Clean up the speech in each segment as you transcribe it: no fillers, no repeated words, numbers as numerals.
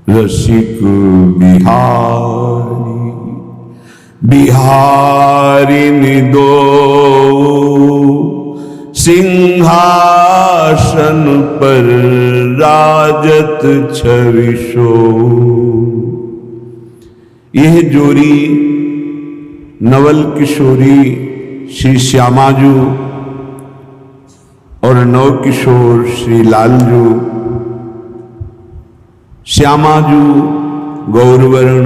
रसिक बिहारी बिहारिनि दो सिंहासन पर राजत छविशो। यह जोड़ी नवल किशोरी श्री श्यामाजू और नव किशोर श्री लालजू। श्यामाजू गौरवर्ण,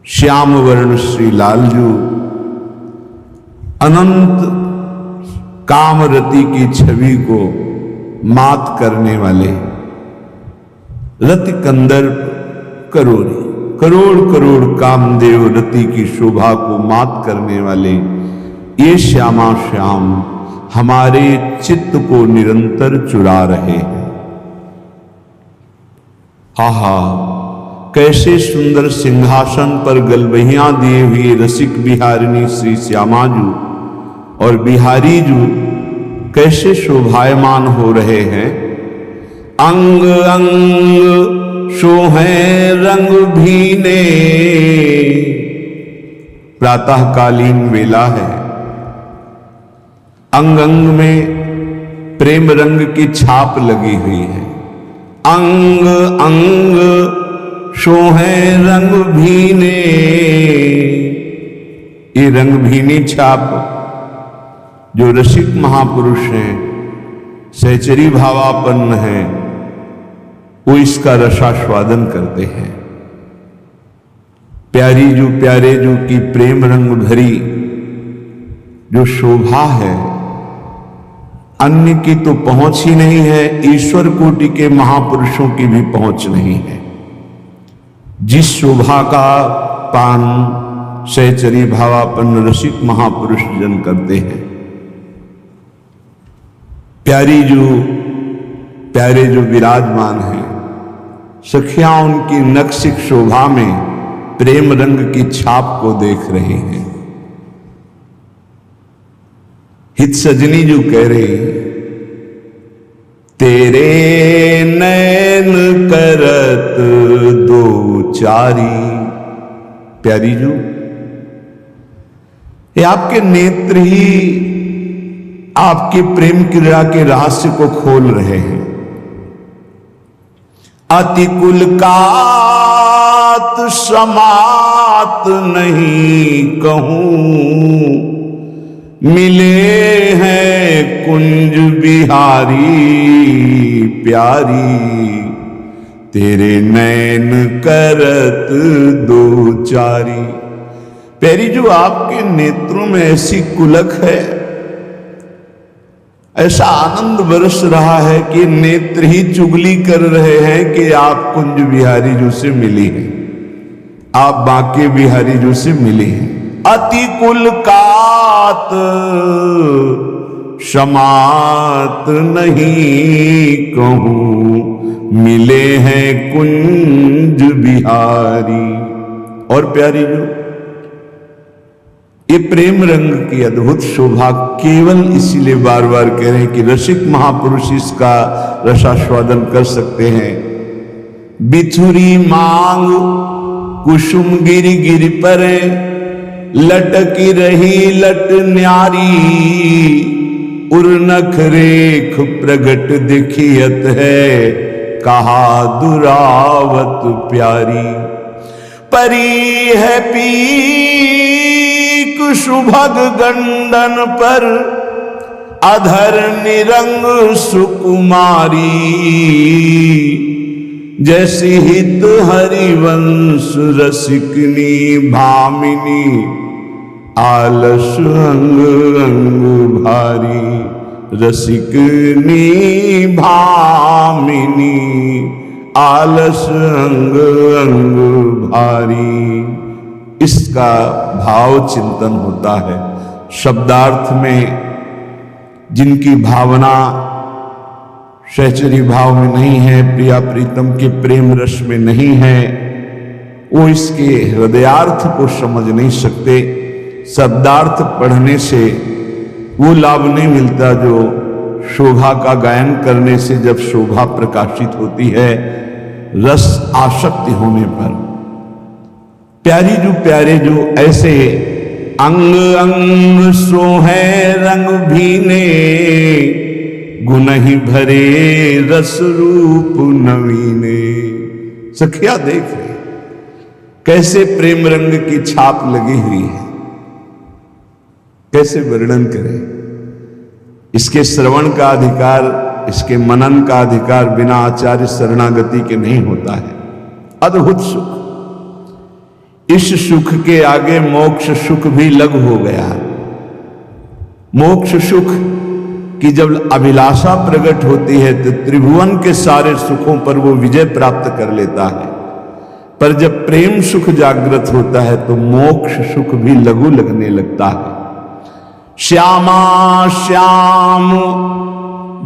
श्याम वर्ण श्री लालजू अनंत कामरति की छवि को मात करने वाले रति कंदर्प करोड़ी करोड़ करोड़ कामदेव रति की शोभा को मात करने वाले ये श्यामा श्याम हमारे चित्त को निरंतर चुरा रहे हैं। आहा, कैसे सुंदर सिंहासन पर गलबहियां दिए हुए रसिक बिहारिणी श्री श्यामाजू और बिहारीजू कैसे शोभायमान हो रहे हैं। अंग अंग शोहे रंग भीने। प्रातःकालीन वेला है, अंग अंग में प्रेम रंग की छाप लगी हुई है। अंग अंग शोहे रंग भीने। ये रंग भीनी छाप जो रसिक महापुरुष हैं, सहचरी भावापन्न हैं, वो इसका रसास्वादन करते हैं। प्यारी जो प्यारे जो की प्रेम रंग भरी जो शोभा है, अन्य की तो पहुंच ही नहीं है, ईश्वर कोटि के महापुरुषों की भी पहुंच नहीं है। जिस शोभा का पान सहचरी भावापन्न रसिक महापुरुष जन करते हैं, प्यारे जो विराजमान हैं, सखियां उनकी नक्सिक शोभा में प्रेम रंग की छाप को देख रहे हैं। हित सजनी जो कह रहे, तेरे नैन करत दो चारी। प्यारी जो ये आपके नेत्र ही आपके प्रेम क्रीड़ा के रहस्य को खोल रहे हैं। अति कुल कात समात नहीं कहूं, मिले हैं कुंज बिहारी प्यारी। तेरे नैन करत दो चारी। प्यारी जो आपके नेत्रों में ऐसी कुलक है, ऐसा आनंद बरस रहा है कि नेत्र ही चुगली कर रहे हैं कि आप कुंज बिहारी जो से मिली हैं, आप बांके बिहारी जो से मिली हैं। अति कुल कात समात नहीं कहूं, मिले हैं कुंज बिहारी। और प्यारी जो ये प्रेम रंग की अद्भुत शोभा केवल इसीलिए बार बार कह रहे हैं कि रसिक महापुरुष इसका रसास्वादन कर सकते हैं। बिथुरी मांग कुसुम गिरि गिरि पर, लटकी रही लट न्यारी। उर्नख रेख प्रगट दिखियत है, कहा दुरावत प्यारी। परी है पीक सुभग गंडन पर, अधर निरंग सुकुमारी। जैसी हित हरिवंश रसिकनी भामिनी, आलस अंग अंग भारी। रसिकनी भामिनी, आलस अंग अंग भारी। इसका भाव चिंतन होता है। शब्दार्थ में जिनकी भावना सहचरी भाव में नहीं है, प्रिया प्रीतम के प्रेम रस में नहीं है, वो इसके हृदयार्थ को समझ नहीं सकते। शब्दार्थ पढ़ने से वो लाभ नहीं मिलता जो शोभा का गायन करने से जब शोभा प्रकाशित होती है रस आसक्ति होने पर। प्यारे जो ऐसे अंग अंग सोहे रंग भीने, गुण ही भरे रस रूप नवीने। सखिया देख रहे कैसे प्रेम रंग की छाप लगी हुई है, कैसे वर्णन करें। इसके श्रवण का अधिकार, इसके मनन का अधिकार बिना आचार्य शरणागति के नहीं होता है। अद्भुत सुख, इस सुख के आगे मोक्ष सुख भी लघु हो गया। मोक्ष सुख की जब अभिलाषा प्रकट होती है तो त्रिभुवन के सारे सुखों पर वो विजय प्राप्त कर लेता है, पर जब प्रेम सुख जागृत होता है तो मोक्ष सुख भी लघु लगने लगता है। श्यामा श्याम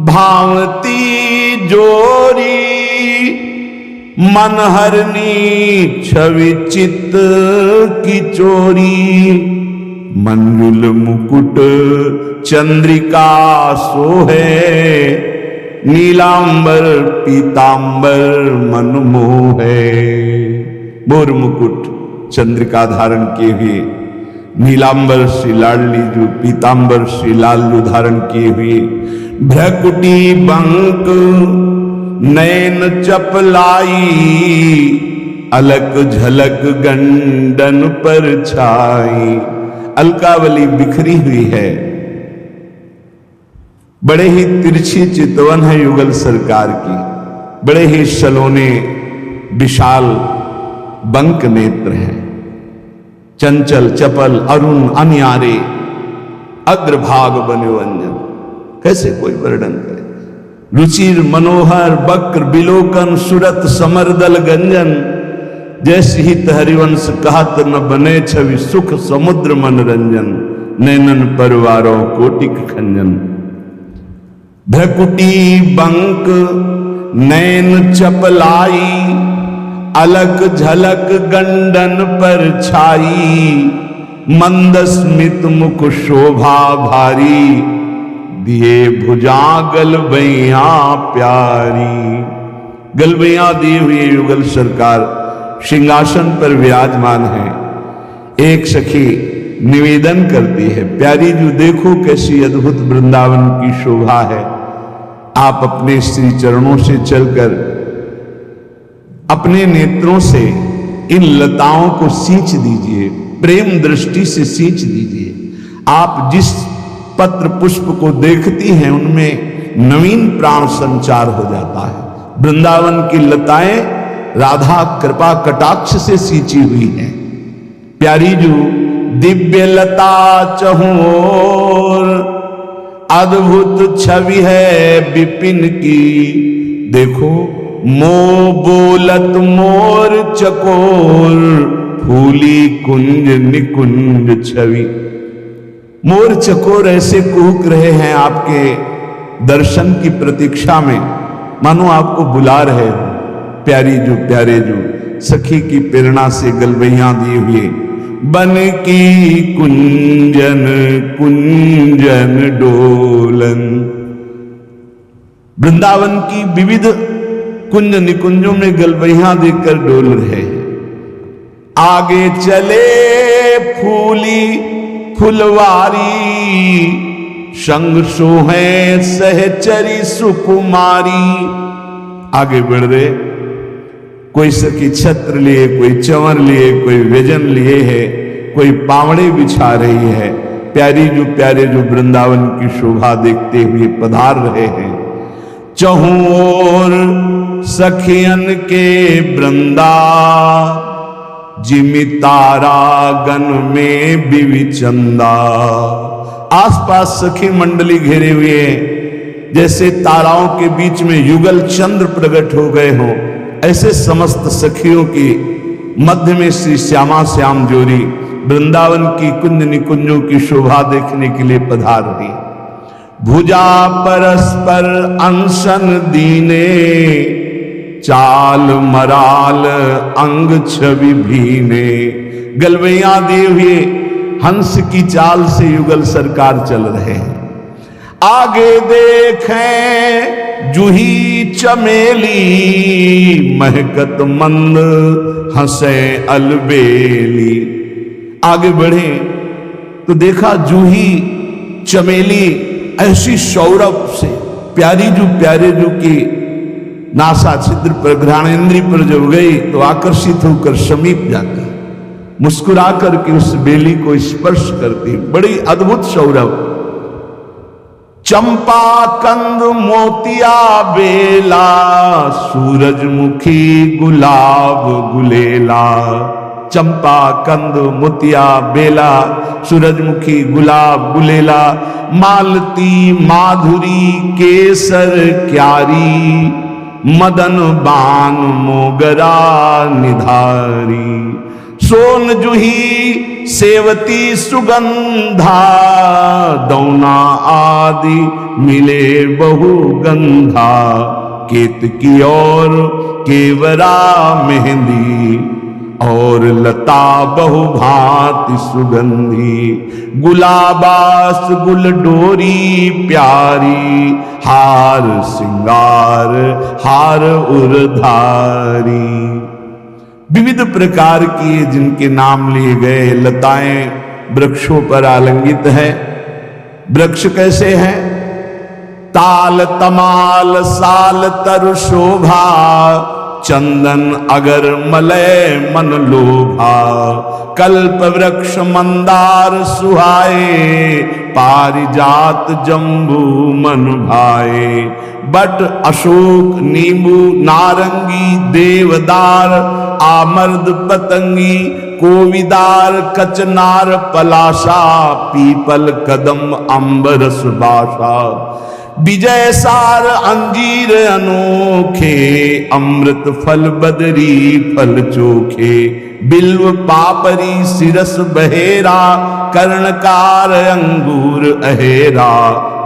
भावती जोरी, मनहरनी छवि चित्त की चोरी। मंजुल मुकुट चंद्रिका सोहे, नीलांबर पीतांबर मन मोहे। मोर मुकुट चंद्रिका धारण किए हुए, नीलांबर श्री लाडली जो पीतांबर श्री लालू धारण किए हुए, भ्रकुटी बंक नैन चपलाई, अलक झलक गंडन पर छाई। अलकावली बिखरी हुई है, बड़े ही तिरछी चितवन है युगल सरकार की, बड़े ही सलोने विशाल बंक नेत्र हैं, चंचल चपल अरुण अनियारे, अग्रभाग बने व्यंजन। कैसे कोई वर्णन करे। रुचिर मनोहर वक्र बिलोकन, सुरत समरदल गंजन। जैसे ही हरिवंश कहत न बने छवि, सुख समुद्र मनरंजन। नैनन परवारों कोटिक खंजन। भ्रकुटी बंक नैन चपलाई, अलक झलक गंडन पर छाई। मंद स्मित मुख शोभा भारी, दिए भुजा गलबैया प्यारी। गलबैया दिए हुए युगल सरकार सिंहासन पर विराजमान है। एक सखी निवेदन करती है, प्यारी जो देखो कैसी अद्भुत वृंदावन की शोभा है। आप अपने श्री चरणों से चलकर अपने नेत्रों से इन लताओं को सींच दीजिए, प्रेम दृष्टि से सींच दीजिए। आप जिस पत्र पुष्प को देखती हैं उनमें नवीन प्राण संचार हो जाता है। वृंदावन की लताएं राधा कृपा कटाक्ष से सींची हुई हैं। प्यारी जो दिव्य लता चहुओर, अद्भुत छवि है विपिन की। देखो मो बोलत मोर चकोर, फूली कुंज निकुंज छवि। मोर चकोर ऐसे कूक रहे हैं आपके दर्शन की प्रतीक्षा में, मानो आपको बुला रहे हो। प्यारे जो सखी की प्रेरणा से गलबैया दिए हुए, बन की कुंजन कुंजन डोलन। वृंदावन की विविध कुंज निकुंजों में गलबैया देकर डोल रहे हैं। आगे चले फूली फुलवारी, संग सोहे सहचरी सुकुमारी। आगे बढ़ रहे, कोई सखी छत्र लिए, कोई चंवर लिए, कोई व्यजन लिए है, कोई पावड़े बिछा रही है। प्यारे जो वृंदावन की शोभा देखते हुए पधार रहे हैं। चहुं ओर सखियन के वृंदा, जिमि तारा गन में बिविचंदा। आसपास सखी मंडली घेरे हुए हैं, जैसे ताराओं के बीच में युगल चंद्र प्रकट हो गए हों। ऐसे समस्त सखियों की मध्य में श्री श्यामा श्याम जोरी वृंदावन की कुंज निकुंजों की शोभा देखने के लिए पधार रही। भुजा परस्पर अंशन दीने, चाल मराल अंग छवि भीने। गलबैया दिए हुए हंस की चाल से युगल सरकार चल रहे हैं। आगे देखें जूही चमेली, महकत मंद हंसे अलबेली। आगे बढ़े तो देखा जूही चमेली ऐसी सौरभ से प्यारी जू की नासा छिद्र पर घ्राणेन्द्रिय पर जब गई तो आकर्षित होकर समीप जाती, मुस्कुरा करके उस बेली को स्पर्श करती। बड़ी अद्भुत सौरभ। चंपा कंद मोतिया बेला, सूरजमुखी गुलाब गुलेला। चंपा कंद मोतिया बेला, सूरजमुखी गुलाब गुलेला। मालती माधुरी केसर क्यारी, मदन बान मोगरा निधारी। सोन जूही सेवती सुगंधा, दौना आदि मिले बहुगंधा। केतकी और केवरा मेहंदी, और लता बहुभांति सुगंधी। गुलाबास गुलडोरी प्यारी, हार सिंगार हार उर्धारी। विविध प्रकार की जिनके नाम लिए गए लताएं वृक्षों पर आलंगित है। वृक्ष कैसे हैं? ताल तमाल साल तरु शोभा, चंदन अगर मलय मन लोभा। कल्प वृक्ष मंदार सुहाए, पारिजात जम्बू मन भाए। बट अशोक नींबू नारंगी देवदार, आमर्द पतंगी कोविदार कचनार पलाशा। पीपल कदम अंबरस बासा, विजय सार अंजीर अनोखे। अमृत फल बदरी फल चोखे, बिल्व पापरी सिरस बहेरा। कर्णकार अंगूर अहेरा,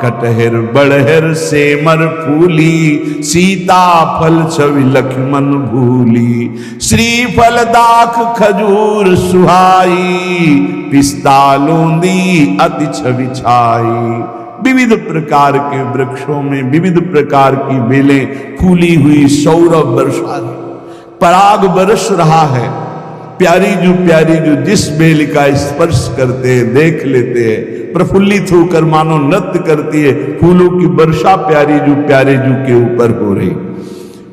कटहर बड़हर सेमर फूली। सीता फल छवि लक्ष्मण भूली, श्रीफल दाख खजूर सुहाई। पिस्ता लोंदी अति छवि छाई। विविध प्रकार के वृक्षों में विविध प्रकार की बेलें फूली हुई सौरभ वर्षा, पराग बरस रहा है। प्यारी जो जिस बेल का स्पर्श करते हैं, देख लेते हैं, प्रफुल्लित होकर मानो नृत्य करती है। फूलों की वर्षा प्यारे जू के ऊपर हो रही।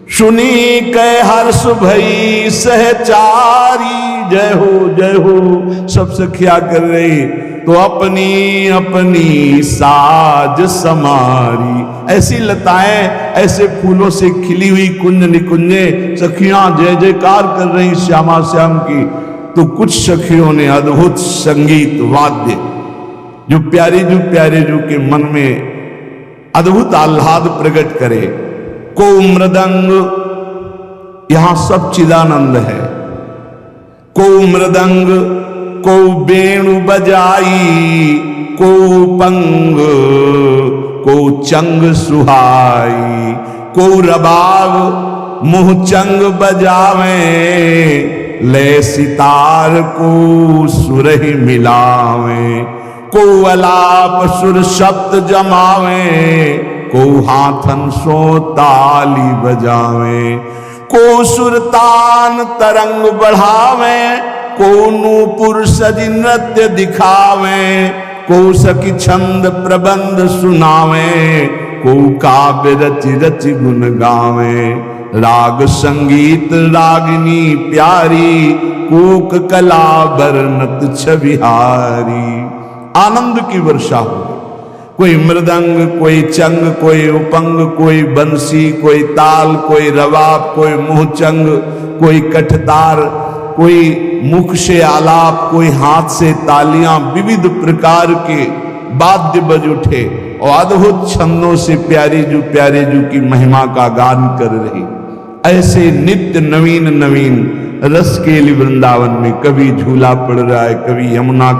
सुनी कै हर्ष भई सहचारी, जय हो सब सखिया कर रही। तो अपनी अपनी साज समारी। ऐसी लताएं ऐसे फूलों से खिली हुई कुंज निकुंजे सखियां जय जयकार कर रही श्यामा श्याम की। तो कुछ सखियों ने अद्भुत संगीत वाद्य जो प्यारे जू के मन में अद्भुत आह्लाद प्रकट करे। को मृदंग, यहां सब चिदानंद है। को मृदंग को वेणु बजाई, को पंग को चंग सुहाई। को रबाब मुँह चंग बजावे, ले सितार को सुरहि मिलावे। को अलाप सुर शब्द जमावे, को हाथन सो ताली बजावे। को सुरतान तरंग बढ़ावे, को नूपुर सज नृत्य दिखावे। को सखी छंद प्रबंध सुनावे, को काव्य रचि रचि गुण गावे। राग संगीत रागिनी प्यारी, कोक कला बरनत छविहारी। आनंद की वर्षा हो, कोई मृदंग, कोई चंग, कोई उपंग, कोई बंसी, कोई ताल, कोई रवाब, कोई मुहचंग, कोई कठतार, कोई मुख से आलाप, कोई हाथ से तालियां। विविध प्रकार के वाद्य बज उठे और अद्भुत छंदों से प्यारे जू की महिमा का गान कर रही। ऐसे नित्य नवीन नवीन रस के लिए वृंदावन में कभी झूला पड़ रहा है, कभी यमुना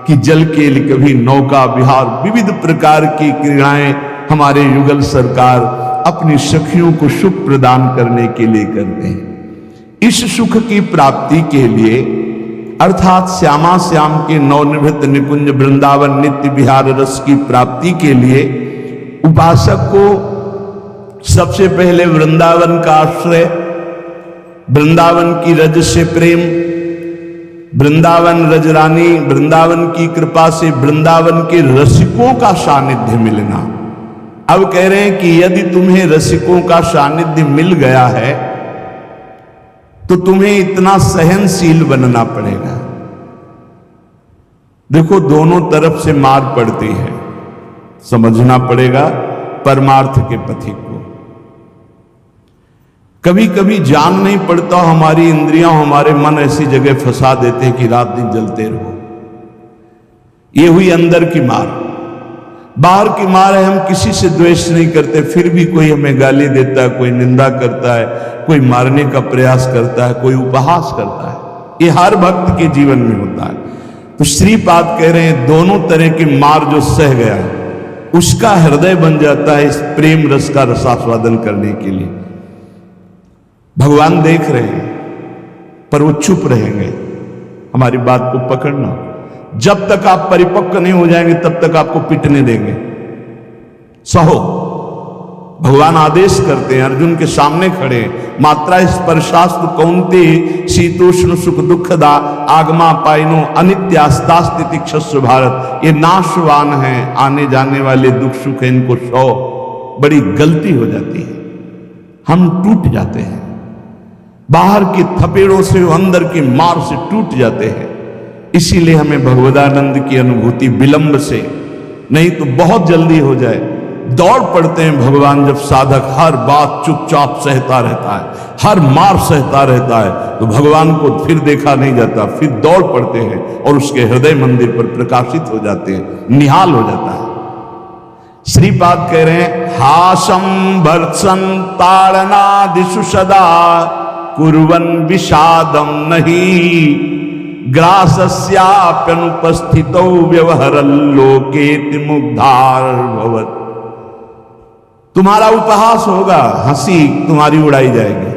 की जल के लिए, कभी नौका विहार। विविध प्रकार की क्रीड़ाएं हमारे युगल सरकार अपनी सखियों को सुख प्रदान करने के लिए करते हैं। इस सुख की प्राप्ति के लिए अर्थात श्यामा श्याम के नवनिवृत्त निकुंज वृंदावन नित्य विहार रस की प्राप्ति के लिए उपासक को सबसे पहले वृंदावन का आश्रय, वृंदावन की रज से प्रेम, वृंदावन रजरानी, वृंदावन की कृपा से वृंदावन के रसिकों का सानिध्य मिलना। अब कह रहे हैं कि यदि तुम्हें रसिकों का सानिध्य मिल गया है तो तुम्हें इतना सहनशील बनना पड़ेगा। देखो, दोनों तरफ से मार पड़ती है, समझना पड़ेगा परमार्थ के पथिक को। कभी कभी जान नहीं पड़ता, हमारी इंद्रियां, हमारे मन ऐसी जगह फंसा देते हैं कि रात दिन जलते रहो। ये हुई अंदर की मार। बाहर की मार है, हम किसी से द्वेष नहीं करते, फिर भी कोई हमें गाली देता है, कोई निंदा करता है, कोई मारने का प्रयास करता है, कोई उपहास करता है। ये हर भक्त के जीवन में होता है। तो श्रीपाद कह रहे हैं दोनों तरह की मार जो सह गया उसका हृदय बन जाता है इस प्रेम रस का रसास्वादन करने के लिए। भगवान देख रहे हैं पर वो चुप रहेंगे। हमारी बात को पकड़ना, जब तक आप परिपक्व नहीं हो जाएंगे तब तक आपको पिटने देंगे। सहो, भगवान आदेश करते हैं, अर्जुन के सामने खड़े, मात्रा स्पर्शास्तु कौन्ते शीतोष्ण सुख दुखदा आगमा पाइनो अनित्यास्तास्ति क्षस्व भारत। ये नाशवान है, आने जाने वाले दुख सुख इनको सो। बड़ी गलती हो जाती है, हम टूट जाते हैं, बाहर की थपेड़ों से, अंदर की मार से टूट जाते हैं। इसीलिए हमें भगवदानंद की अनुभूति विलंब से, नहीं तो बहुत जल्दी हो जाए। दौड़ पड़ते हैं भगवान जब साधक हर बात चुपचाप सहता रहता है, हर मार सहता रहता है, तो भगवान को फिर देखा नहीं जाता, फिर दौड़ पड़ते हैं और उसके हृदय मंदिर पर प्रकाशित हो जाते हैं, निहाल हो जाता है। श्रीपाद कह रहे हैं हासम भर्त्सन ताड़नादिषु सदा कुर्वन् विषादम नहीं ग्रासस्याप्यनुपस्थितौ व्यवहरल्लोकेति मुग्धार भवत्। तुम्हारा उपहास होगा, हंसी तुम्हारी उड़ाई जाएगी,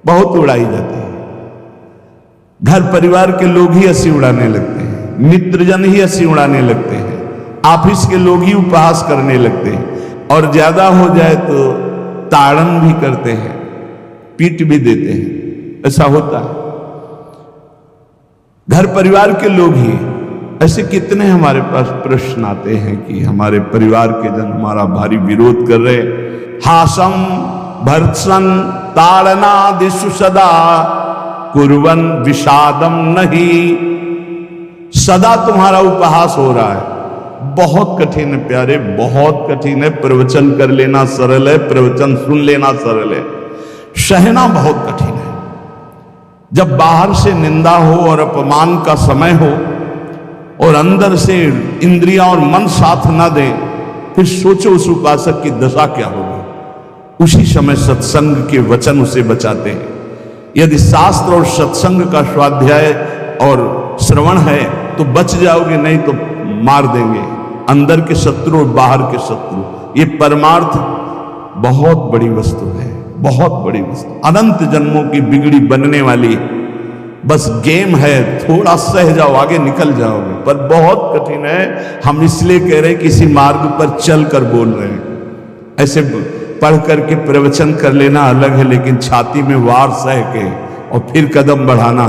बहुत उड़ाई जाती है। घर परिवार के लोग ही हंसी उड़ाने लगते हैं, मित्रजन ही हंसी उड़ाने लगते हैं, ऑफिस के लोग ही उपहास करने लगते हैं, और ज्यादा हो जाए तो ताड़न भी करते हैं, पीट भी देते हैं। ऐसा होता है, घर परिवार के लोग ही। ऐसे कितने हमारे पास प्रश्न आते हैं कि हमारे परिवार के जन हमारा भारी विरोध कर रहे। हासम भर्त्सन ताड़नादिषु सदा कुर्वन् विषादम नहीं। सदा तुम्हारा उपहास हो रहा है। बहुत कठिन है प्यारे, बहुत कठिन है। प्रवचन कर लेना सरल है, प्रवचन सुन लेना सरल है, सहना बहुत कठिन है। जब बाहर से निंदा हो और अपमान का समय हो और अंदर से इंद्रियां और मन साथ ना दे, फिर सोचो उस उपासक की दशा क्या होगी। उसी समय सत्संग के वचन उसे बचाते हैं। यदि शास्त्र और सत्संग का स्वाध्याय और श्रवण है तो बच जाओगे, नहीं तो मार देंगे अंदर के शत्रु और बाहर के शत्रु। ये परमार्थ बहुत बड़ी वस्तु है, बहुत बड़ी वस्तु, अनंत जन्मों की बिगड़ी बनने वाली। बस गेम है, थोड़ा सह जाओ, आगे निकल जाओगे, पर बहुत कठिन है। हम इसलिए कह रहे हैं किसी मार्ग पर चल कर बोल रहे हैं। ऐसे पढ़ करके प्रवचन कर लेना अलग है, लेकिन छाती में वार सह के और फिर कदम बढ़ाना,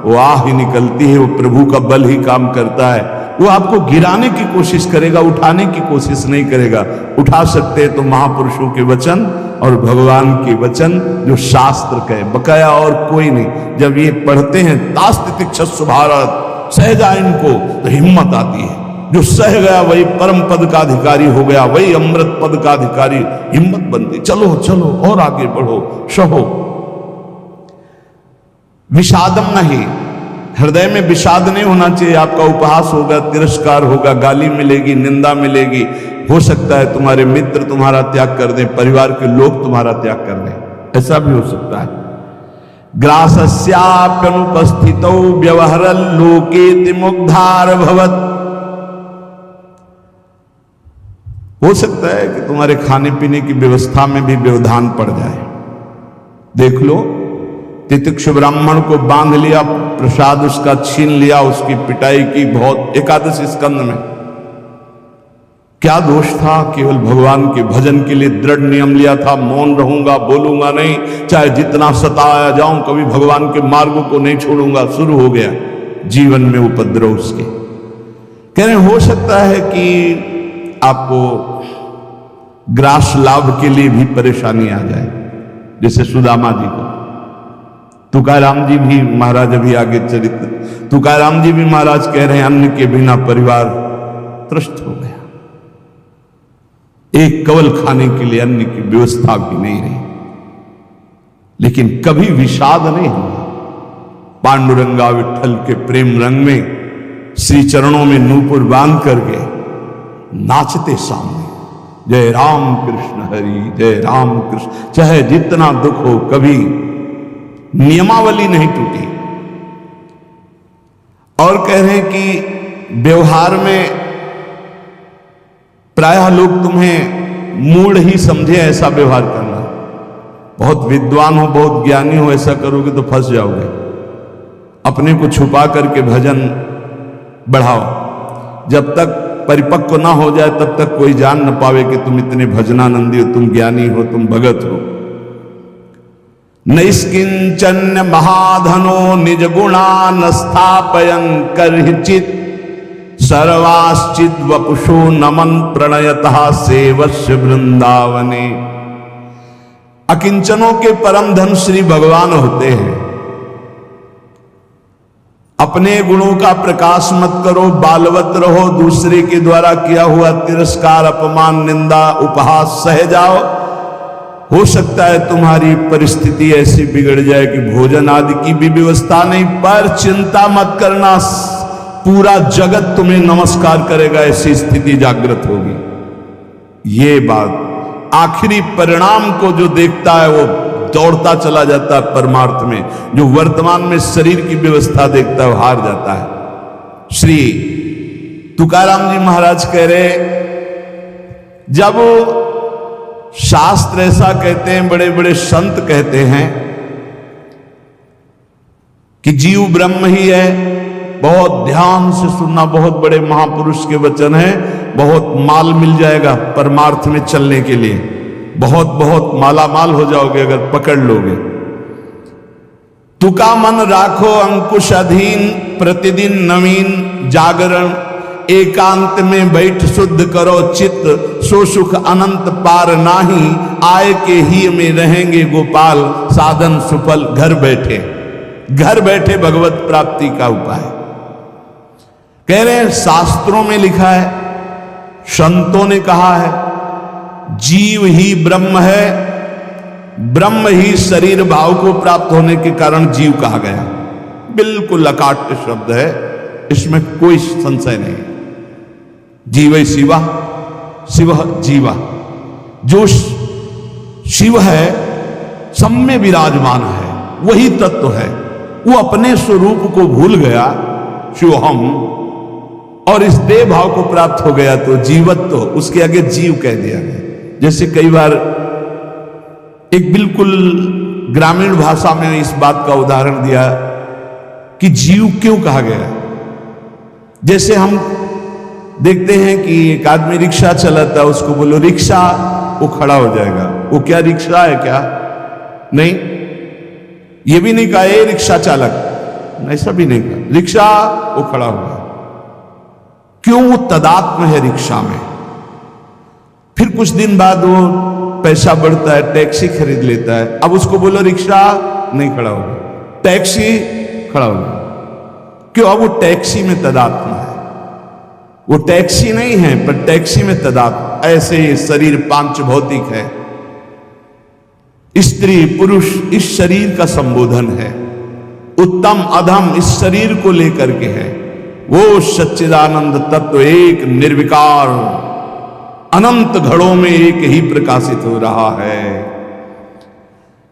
वो आह ही निकलती है। वो प्रभु का बल ही काम करता है। वो आपको गिराने की कोशिश करेगा, उठाने की कोशिश नहीं करेगा। उठा सकते हैं तो महापुरुषों के वचन और भगवान के वचन जो शास्त्र कहे, बकाया और कोई नहीं। जब ये पढ़ते हैं तास्तितिक्षस्व भारत, सह जाए इनको, तो हिम्मत आती है। जो सह गया वही परम पद का अधिकारी हो गया, वही अमृत पद का अधिकारी। हिम्मत बनती, चलो चलो और आगे बढ़ो, सहो। विषादम नहीं, हृदय में विषाद नहीं होना चाहिए। आपका उपहास होगा, तिरस्कार होगा, गाली मिलेगी, निंदा मिलेगी। हो सकता है तुम्हारे मित्र तुम्हारा त्याग कर दें, परिवार के लोग तुम्हारा त्याग कर दें, ऐसा भी हो सकता है। ग्रासस्याप्यनुपस्थितौ व्यवहरल्लोकेति मुग्धार भवत्। हो सकता है कि तुम्हारे खाने पीने की व्यवस्था में भी व्यवधान पड़ जाए। देख लो, तितिक्षु ब्राह्मण को बांध लिया, प्रसाद उसका छीन लिया, उसकी पिटाई की बहुत। एकादश स्कंद में क्या दोष था? केवल भगवान के भजन के लिए दृढ़ नियम लिया था, मौन रहूंगा, बोलूंगा नहीं, चाहे जितना सताया जाऊं, कभी भगवान के मार्ग को नहीं छोड़ूंगा। शुरू हो गया जीवन में उपद्रव उसके। कह रहे हो सकता है कि आपको ग्रास लाभ के लिए भी परेशानी आ जाए, जैसे सुदामा जी को। तुकाराम जी भी महाराज अभी आगे चरित्र, तुकाराम जी भी महाराज कह रहे हैं अन्न के बिना परिवार त्रस्त हो गया, एक कवल खाने के लिए अन्न की व्यवस्था भी नहीं रही, लेकिन कभी विषाद नहीं हुआ। पांडुरंगा विठल के प्रेम रंग में श्री चरणों में नूपुर बांध करके नाचते सामने, जय राम कृष्ण हरि, जय राम कृष्ण। चाहे जितना दुख हो, कभी नियमावली नहीं टूटी। और कह रहे हैं कि व्यवहार में प्रायः लोग तुम्हें मूढ़ ही समझे ऐसा व्यवहार करना। बहुत विद्वान हो, बहुत ज्ञानी हो, ऐसा करोगे तो फंस जाओगे। अपने को छुपा करके भजन बढ़ाओ। जब तक परिपक्व ना हो जाए तब तक कोई जान न पावे कि तुम इतने भजनानंदी हो, तुम ज्ञानी हो, तुम भगत हो। नैष्किंचन्य महाधनो निज गुणान स्थापयन करहिचित सर्वाश्चित वपुषो नमन प्रणयतः सेवस्य वृंदावने। अकिंचनों के परम धन श्री भगवान होते हैं। अपने गुणों का प्रकाश मत करो, बालवत रहो, दूसरे के द्वारा किया हुआ तिरस्कार, अपमान, निंदा, उपहास सह जाओ। हो सकता है तुम्हारी परिस्थिति ऐसी बिगड़ जाए कि भोजन आदि की भी व्यवस्था नहीं, पर चिंता मत करना, पूरा जगत तुम्हें नमस्कार करेगा, ऐसी स्थिति जागृत होगी। ये बात आखिरी परिणाम को जो देखता है वो दौड़ता चला जाता है परमार्थ में, जो वर्तमान में शरीर की व्यवस्था देखता है वो हार जाता है। श्री तुकाराम जी महाराज कह रहे, जब शास्त्र ऐसा कहते हैं, बड़े बड़े संत कहते हैं कि जीव ब्रह्म ही है, बहुत ध्यान से सुनना, बहुत बड़े महापुरुष के वचन है, बहुत माल मिल जाएगा परमार्थ में चलने के लिए, बहुत बहुत मालामाल हो जाओगे अगर पकड़ लोगे। तुका मन राखो अंकुश अधीन, प्रतिदिन नवीन जागरण, एकांत में बैठ शुद्ध करो चित्त, सो सुख अनंत पार नाही, आय के ही में रहेंगे गोपाल, साधन सुफल घर बैठे। घर बैठे भगवत प्राप्ति का उपाय कह रहे हैं। शास्त्रों में लिखा है, संतों ने कहा है, जीव ही ब्रह्म है, ब्रह्म ही शरीर भाव को प्राप्त होने के कारण जीव कहा गया। बिल्कुल अकाट्य शब्द है, इसमें कोई संशय नहीं। जीव शिवा, शिव जीवा, जो शिव है सब में विराजमान है, वही तत्व है। वो अपने स्वरूप को भूल गया, शिवहम, और इस देह भाव को प्राप्त हो गया तो जीवत्व तो उसके आगे जीव कह दिया गया। जैसे कई बार एक बिल्कुल ग्रामीण भाषा में इस बात का उदाहरण दिया कि जीव क्यों कहा गया। जैसे हम देखते हैं कि एक आदमी रिक्शा चलाता है, उसको बोलो रिक्शा, वो खड़ा हो जाएगा। वो क्या रिक्शा है क्या? नहीं, ये भी नहीं कहा ए रिक्शा चालक, ऐसा भी नहीं कहा, रिक्शा, वो खड़ा हुआ। क्यों? वो तदात्म है रिक्शा में। फिर कुछ दिन बाद वो पैसा बढ़ता है, टैक्सी खरीद लेता है, अब उसको बोलो रिक्शा, नहीं खड़ा होगा, टैक्सी, खड़ा होगा। क्यों? अब वो टैक्सी में तदात्म है। वो टैक्सी नहीं है पर टैक्सी में तदात्म। ऐसे ही शरीर पांच भौतिक है, स्त्री पुरुष इस शरीर का संबोधन है, उत्तम अधम इस शरीर को लेकर के है। वो सच्चिदानंद तत्व एक निर्विकार अनंत घड़ों में एक ही प्रकाशित हो रहा है।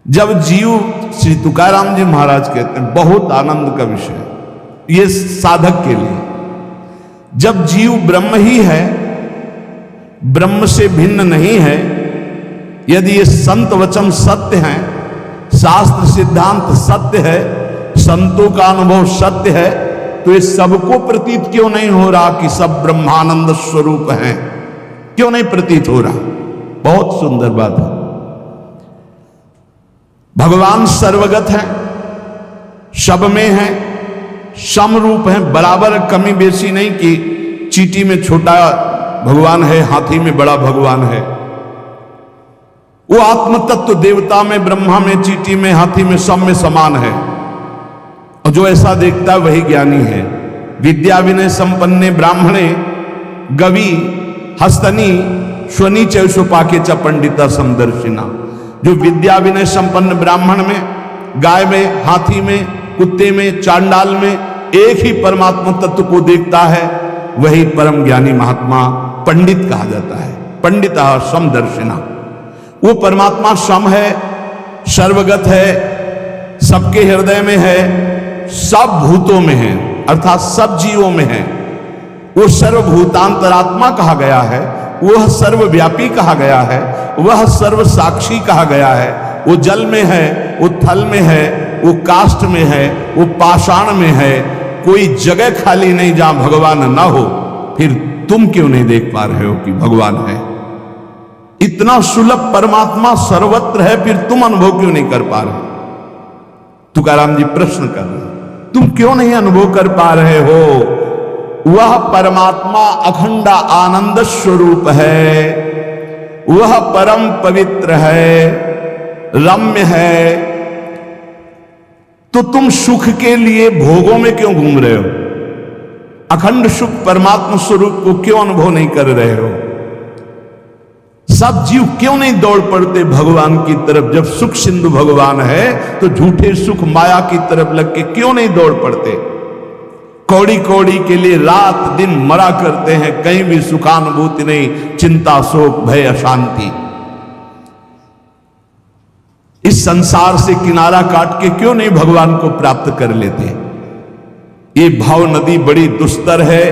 जब जीव, श्री तुकाराम जी महाराज कहते हैं, बहुत आनंद का विषय ये साधक के लिए, जब जीव ब्रह्म ही है, ब्रह्म से भिन्न नहीं है, यदि ये संत वचन सत्य हैं, शास्त्र सिद्धांत सत्य है, संतों का अनुभव सत्य है, तो ये सबको प्रतीत क्यों नहीं हो रहा कि सब ब्रह्मानंद स्वरूप हैं? क्यों नहीं प्रतीत हो रहा? बहुत सुंदर बात है। भगवान सर्वगत है, सब में है, समरूप है, बराबर कमी बेसी नहीं कि चींटी में छोटा भगवान है, हाथी में बड़ा भगवान है। वो आत्म तत्व देवता में, ब्रह्मा में, चींटी में, हाथी में, सब में समान है। और जो ऐसा देखता है वही ज्ञानी है। विद्या विनय संपन्ने ब्राह्मणे गवि हस्तनी स्वनी चौपाके च पंडिता समदर्शिना। जो विद्या विनय संपन्न ब्राह्मण में, गाय में, हाथी में, कुत्ते में, चांडाल में एक ही परमात्मा तत्व को देखता है, वही परम ज्ञानी महात्मा पंडित कहा जाता है। पंडिता समदर्शिना। वो परमात्मा सम है, सर्वगत है, सबके हृदय में है, सब भूतों में है, अर्थात सब जीवों में है। वो सर्वभूतांतरात्मा कहा गया है, वह सर्वव्यापी कहा गया है, वह सर्व साक्षी कहा गया है। वो जल में है, वो थल में है, वो काष्ठ में है, वो पाषाण में है। कोई जगह खाली नहीं जहां भगवान ना हो। फिर तुम क्यों नहीं देख पा रहे हो कि भगवान है? इतना सुलभ परमात्मा सर्वत्र है, फिर तुम अनुभव क्यों नहीं कर पा रहे? तुकाराम जी प्रश्न कर रहे, तुम क्यों नहीं अनुभव कर पा रहे हो? वह परमात्मा अखंड आनंद स्वरूप है, वह परम पवित्र है, रम्य है। तो तुम सुख के लिए भोगों में क्यों घूम रहे हो? अखंड सुख परमात्मा स्वरूप को क्यों अनुभव नहीं कर रहे हो? सब जीव क्यों नहीं दौड़ पड़ते भगवान की तरफ? जब सुख सिंधु भगवान है तो झूठे सुख माया की तरफ लग के क्यों नहीं दौड़ पड़ते? कौड़ी कौड़ी के लिए रात दिन मरा करते हैं, कहीं भी सुखानुभूति नहीं, चिंता शोक भय अशांति। इस संसार से किनारा काट के क्यों नहीं भगवान को प्राप्त कर लेते? ये भाव नदी बड़ी दुस्तर है,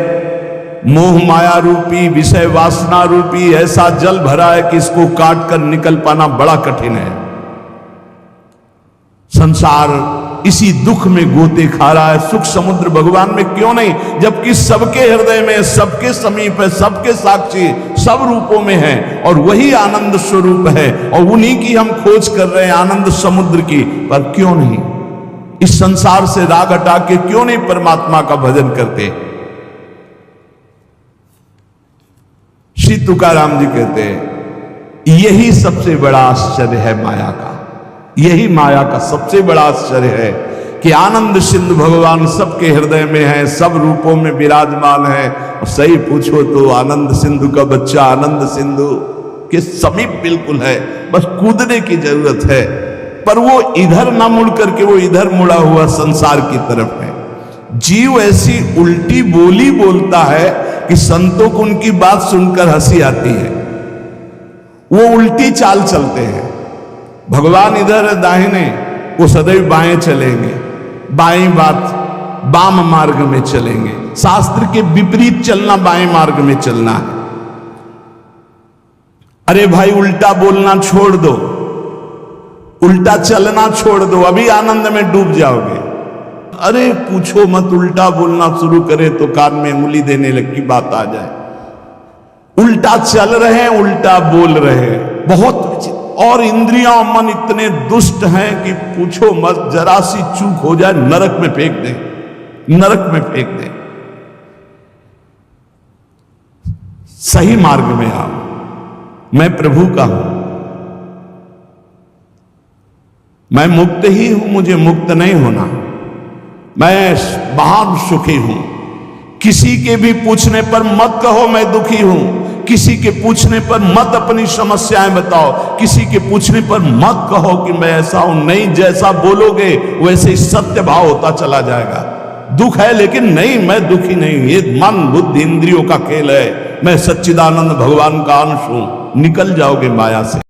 मोह माया रूपी, विषय वासना रूपी ऐसा जल भरा है कि इसको काट कर निकल पाना बड़ा कठिन है। संसार इसी दुख में गोते खा रहा है। सुख समुद्र भगवान में क्यों नहीं? जबकि सबके हृदय में, सबके समीप है, सबके साक्षी, सब रूपों में है, और वही आनंद स्वरूप है, और उन्हीं की हम खोज कर रहे हैं, आनंद समुद्र की। पर क्यों नहीं इस संसार से राग हटा के क्यों नहीं परमात्मा का भजन करते? श्री तुकाराम जी कहते हैं यही सबसे बड़ा आश्चर्य है माया का। यही माया का सबसे बड़ा आश्चर्य है कि आनंद सिंधु भगवान सबके हृदय में है, सब रूपों में विराजमान है। और सही पूछो तो आनंद सिंधु का बच्चा आनंद सिंधु के समीप बिल्कुल है, बस कूदने की जरूरत है। पर वो इधर ना मुड़ करके वो इधर मुड़ा हुआ संसार की तरफ है। जीव ऐसी उल्टी बोली बोलता है कि संतों को उनकी बात सुनकर हंसी आती है। वो उल्टी चाल चलते हैं। भगवान इधर है दाहिने, वो सदैव बाएं चलेंगे, बाएं बात वाम मार्ग में चलेंगे। शास्त्र के विपरीत चलना बाएं मार्ग में चलना है। अरे भाई उल्टा बोलना छोड़ दो, उल्टा चलना छोड़ दो, अभी आनंद में डूब जाओगे। अरे पूछो मत, उल्टा बोलना शुरू करे तो कान में उंगली देने लगी बात आ जाए। उल्टा चल रहे हैं, उल्टा बोल रहे हैं, बहुत। और इंद्रियां मन इतने दुष्ट हैं कि पूछो मत, जरा सी चूक हो जाए नरक में फेंक दे, नरक में फेंक दे। सही मार्ग में आओ, मैं प्रभु का हूं, मैं मुक्त ही हूं, मुझे मुक्त नहीं होना, मैं महान सुखी हूं। किसी के भी पूछने पर मत कहो मैं दुखी हूं, किसी के पूछने पर मत अपनी समस्याएं बताओ, किसी के पूछने पर मत कहो कि मैं ऐसा हूं। नहीं, जैसा बोलोगे वैसे ही सत्य भाव होता चला जाएगा। दुख है लेकिन नहीं, मैं दुखी नहीं, ये मन बुद्धि इंद्रियों का खेल है, मैं सच्चिदानंद भगवान का अंश हूं। निकल जाओगे माया से।